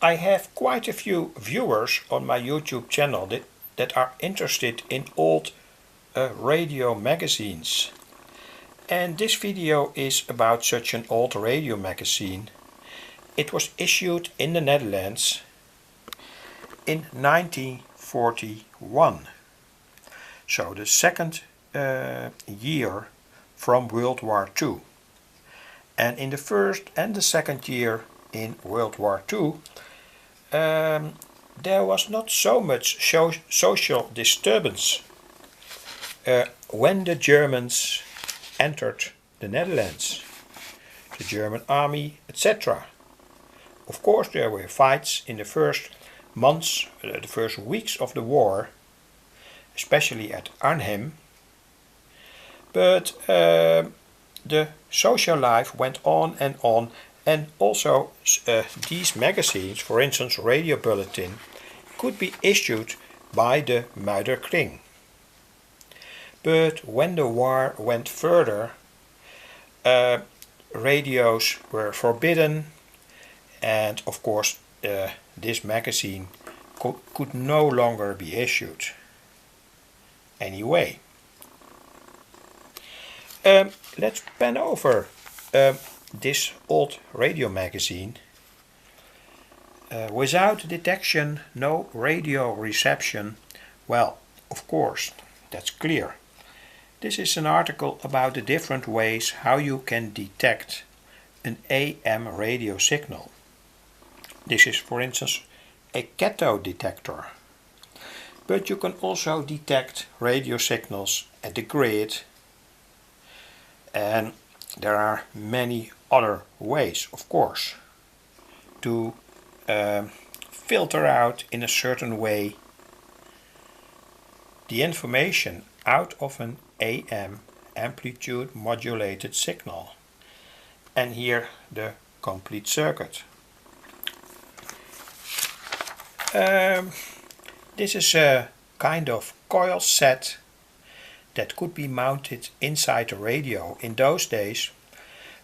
I have quite a few viewers on my YouTube channel that are interested in old radio magazines. And this video is about such an old radio magazine. It was issued in the Netherlands in 1941. So the second year from World War II. And in the first and the second year in World War II, there was not so much social disturbance when the Germans entered the Netherlands, the German army, etc. Of course, there were fights in the first months, the first weeks of the war, especially at Arnhem, but the social life went on, and also these magazines, for instance Radio Bulletin, could be issued by the Muiderkring. But when the war went further, radios were forbidden, and of course this magazine could no longer be issued. Anyway, let's pan over this old radio magazine. Without detection, no radio reception. Well, of course, that's clear. This is an article about the different ways how you can detect an AM radio signal. This is, for instance, a cathode detector. But you can also detect radio signals at the grid. And there are many other ways, of course, to filter out in a certain way the information out of an AM amplitude modulated signal. And here the complete circuit. This is a kind of coil set that could be mounted inside a radio. In those days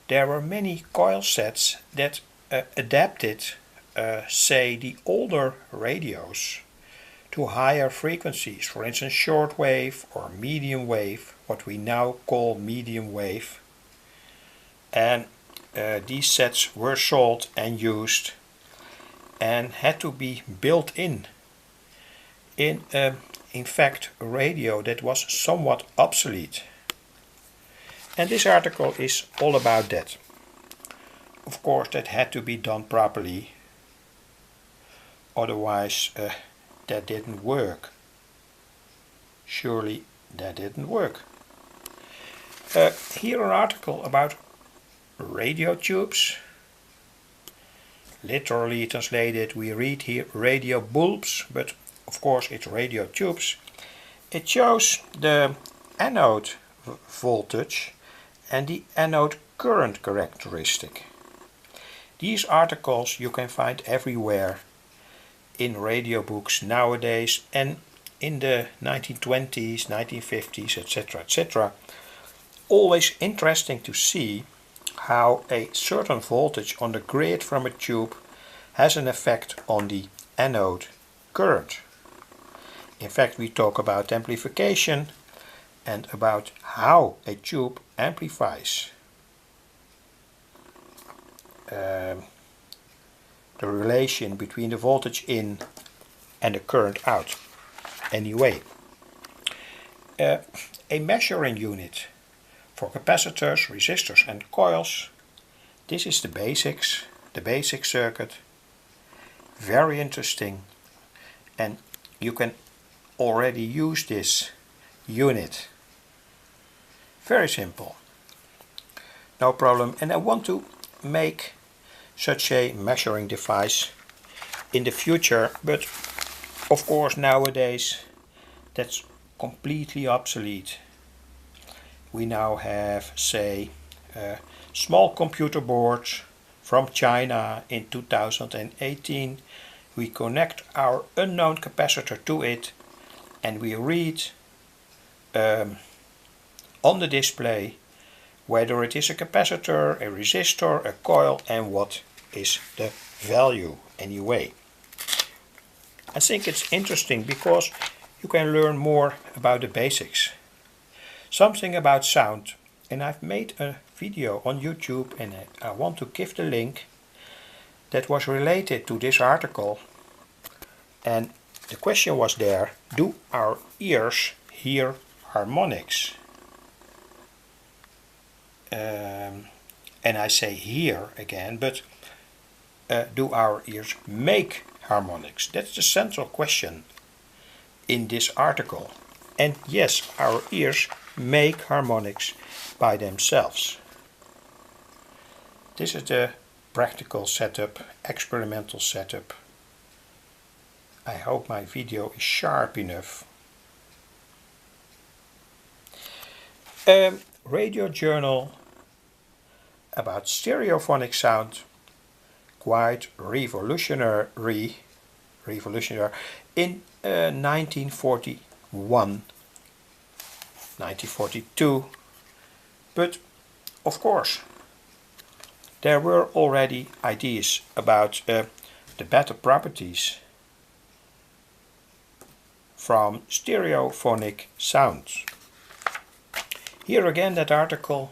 there were many coil sets that adapted, say, the older radios to higher frequencies, for instance short wave or medium wave, what we now call medium wave. And these sets were sold and used and had to be built in fact a radio that was somewhat obsolete. And this article is all about that. Of course, that had to be done properly, otherwise that didn't work. Surely that didn't work. Here an article about radio tubes. Literally translated, we read here radio bulbs, but of course it's radio tubes. It shows the anode voltage and the anode current characteristic. These articles you can find everywhere in radio books nowadays and in the 1920s, 1950s, etc., etc. Always interesting to see how a certain voltage on the grid from a tube has an effect on the anode current. In fact, we talk about amplification and about how a tube amplifies the relation between the voltage in and the current out. Anyway, a measuring unit for capacitors, resistors and coils. This is the basics, the basic circuit. Very interesting, and you can already use this unit. Very simple, no problem. And I want to make such a measuring device in the future, but of course nowadays that's completely obsolete. We now have, say, small computer boards from China in 2018. We connect our unknown capacitor to it and we read on the display whether it is a capacitor, a resistor, a coil and what is the value anyway. I think it's interesting because you can learn more about the basics. Something about sound, and I've made a video on YouTube and I want to give the link that was related to this article, and the question was there: do our ears hear harmonics? And I say hear again, but do our ears make harmonics? That's the central question in this article. And yes, our ears make harmonics by themselves. This is the practical setup, experimental setup. I hope my video is sharp enough. A radio journal about stereophonic sound, quite revolutionary in 1941, 1942, but of course there were already ideas about the better properties from stereophonic sounds. Here again that article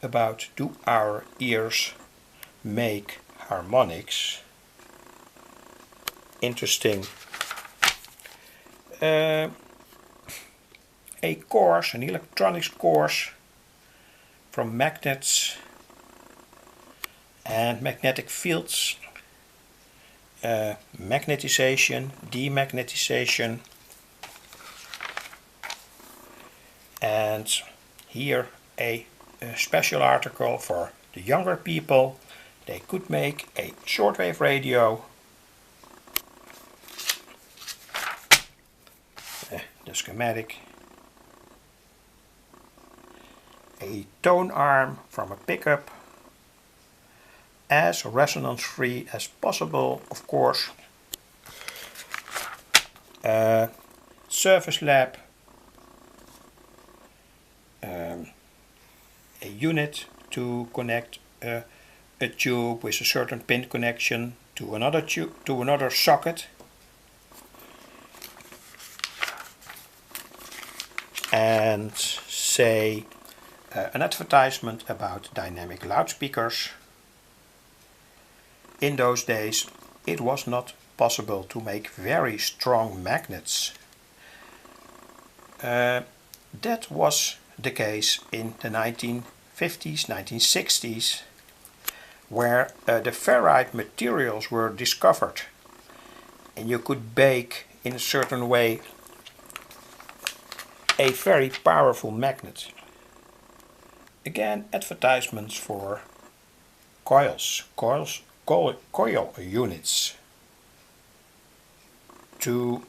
about do our ears make harmonics. Interesting. A course, an electronics course from magnets and magnetic fields, magnetization, demagnetization, and here a special article for the younger people. They could make a shortwave radio, the schematic, a tone arm from a pickup, as resonance free as possible, of course, surface lab, a unit to connect a tube with a certain pin connection to another tube, to another socket, and say an advertisement about dynamic loudspeakers. In those days it was not possible to make very strong magnets. That was the case in the 1950s, 1960s, where the ferrite materials were discovered and you could bake in a certain way a very powerful magnet. Again, advertisements for coil units to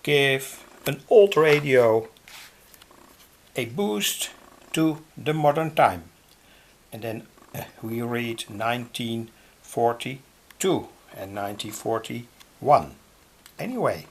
give an old radio a boost to the modern time. And then we read 1942 and 1941. Anyway,